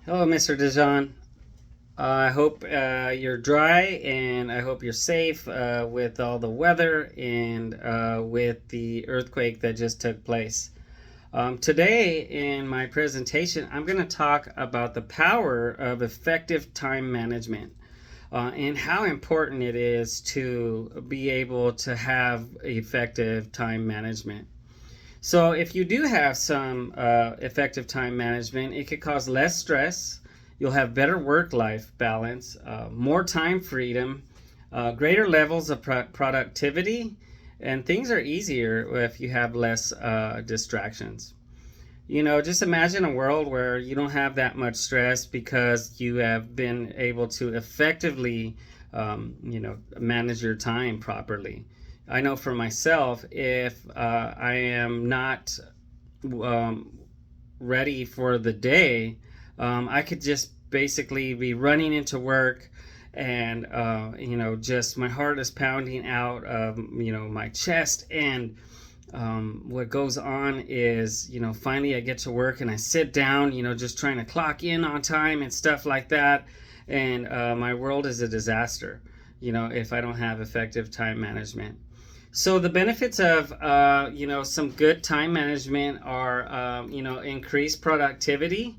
Hello, Mr. Dijon. I hope you're dry and I hope you're safe with all the weather and with the earthquake that just took place. Today, in my presentation, I'm going to talk about the power of effective time management and how important it is to be able to have effective time management. So, if you do have some effective time management, it could cause less stress. You'll have better work life balance, more time freedom, greater levels of productivity, and things are easier if you have less distractions. Just imagine a world where you don't have that much stress because you have been able to effectively, manage your time properly. I know for myself, if I am not um, ready for the day, I could just basically be running into work and, just my heart is pounding out of, my chest. And what goes on is, finally I get to work and I sit down, just trying to clock in on time and stuff like that. And my world is a disaster, if I don't have effective time management. So the benefits of some good time management are increased productivity,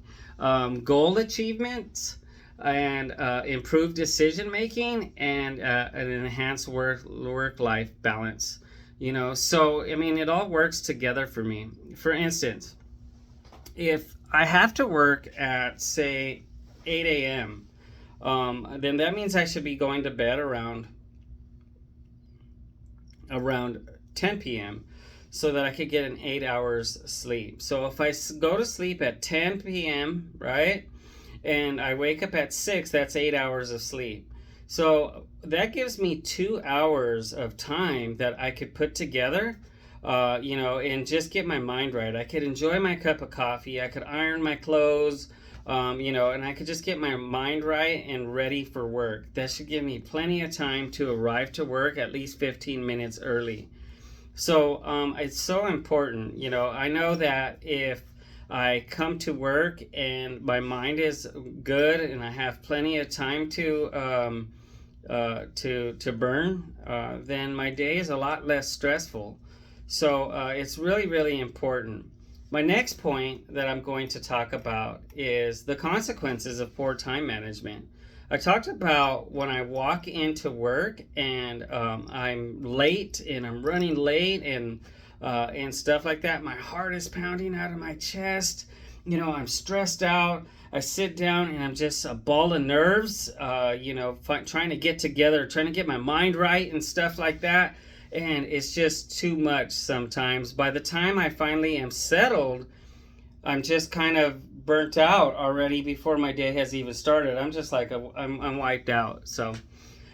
goal achievement, and improved decision making, and an enhanced work life balance. So I mean it all works together for me. For instance, if I have to work at say 8 a.m., then that means I should be going to bed around 10 p.m. so that I could get an 8 hours sleep. So if I go to sleep at 10 p.m., right, and I wake up at 6, that's 8 hours of sleep. So that gives me 2 hours of time that I could put together, and just get my mind right. I could enjoy my cup of coffee, I could iron my clothes, and I could just get my mind right and ready for work. That should give me plenty of time to arrive to work at least 15 minutes early. So it's so important. I know that if I come to work and my mind is good and I have plenty of time to burn, then my day is a lot less stressful. So it's really, really important. My next point that I'm going to talk about is the consequences of poor time management. I talked about when I walk into work and I'm late and I'm running late and stuff like that. My heart is pounding out of my chest. I'm stressed out. I sit down and I'm just a ball of nerves, trying to get together, trying to get my mind right and stuff like that. And it's just too much sometimes. By the time I finally am settled, I'm just kind of burnt out already before my day has even started. I'm just like, I'm wiped out. So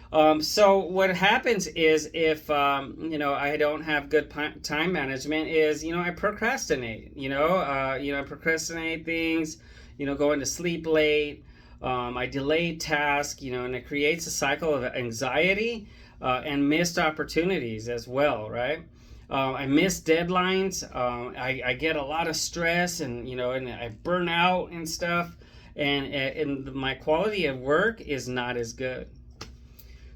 what happens is if I don't have good time management is I procrastinate. I procrastinate things. Going to sleep late. I delay tasks. And it creates a cycle of anxiety and missed opportunities as well, right? I miss deadlines. I get a lot of stress, and I burn out and stuff, and my quality of work is not as good.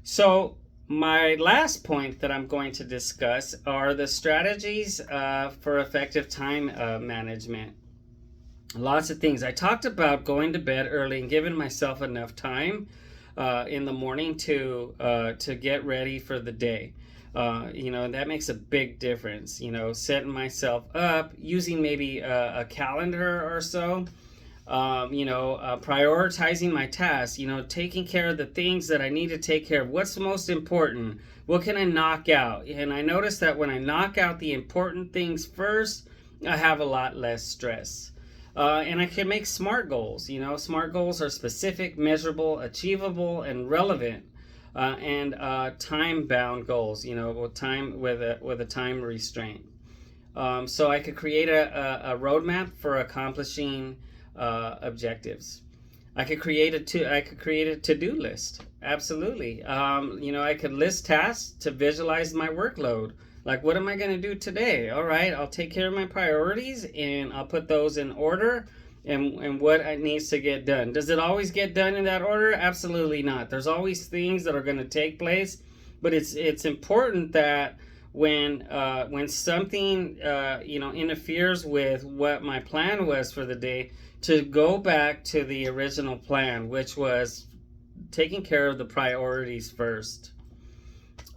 So, my last point that I'm going to discuss are the strategies for effective time management. Lots of things. I talked about going to bed early and giving myself enough time in the morning to get ready for the day. And that makes a big difference. Setting myself up, using maybe a calendar or so, prioritizing my tasks, taking care of the things that I need to take care of. What's the most important? What can I knock out? And I notice that when I knock out the important things first, I have a lot less stress. And I can make SMART goals. SMART goals are specific, measurable, achievable, and relevant. And time-bound goals. With time with a time restraint. So I could create a roadmap for accomplishing objectives. I could create a to-do list. Absolutely. I could list tasks to visualize my workload. Like, what am I going to do today? All right, I'll take care of my priorities and I'll put those in order and what it needs to get done. Does it always get done in that order? Absolutely not. There's always things that are going to take place, but it's important that when something interferes with what my plan was for the day, to go back to the original plan, which was taking care of the priorities first.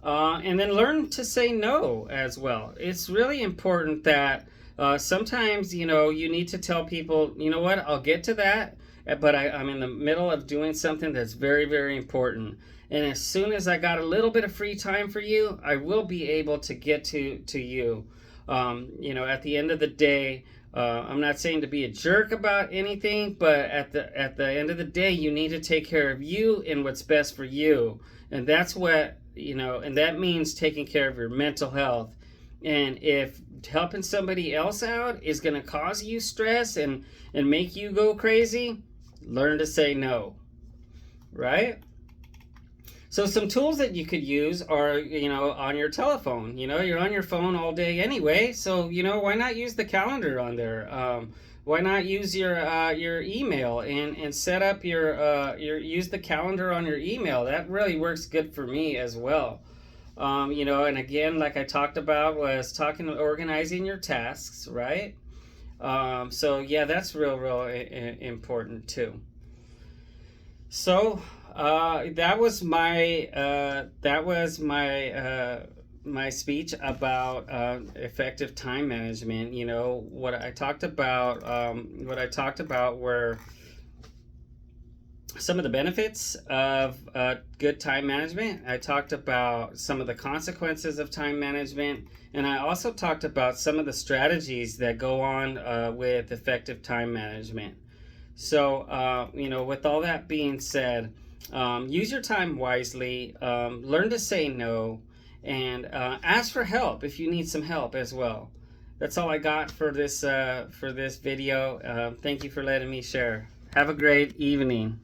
And then learn to say no as well. It's really important that sometimes, you need to tell people, you know what, I'll get to that, but I'm in the middle of doing something that's very, very important. And as soon as I got a little bit of free time for you, I will be able to get to you. At the end of the day, I'm not saying to be a jerk about anything, but at the end of the day, you need to take care of you and what's best for you. And that's what, and that means taking care of your mental health. And if helping somebody else out is going to cause you stress and make you go crazy, learn to say no, right? So some tools that you could use are, on your telephone. You're on your phone all day anyway, so, why not use the calendar on there? Why not use your email and set up use the calendar on your email? That really works good for me as well. And again, like I talked about, organizing your tasks, right? So yeah, that's real important too. So that was my speech about effective time management. What I talked about were some of the benefits of good time management. I talked about some of the consequences of time management, and I also talked about some of the strategies that go on with effective time management. So, with all that being said, use your time wisely, learn to say no, and ask for help if you need some help as well. That's all I got for this video. Thank you for letting me share. Have a great evening.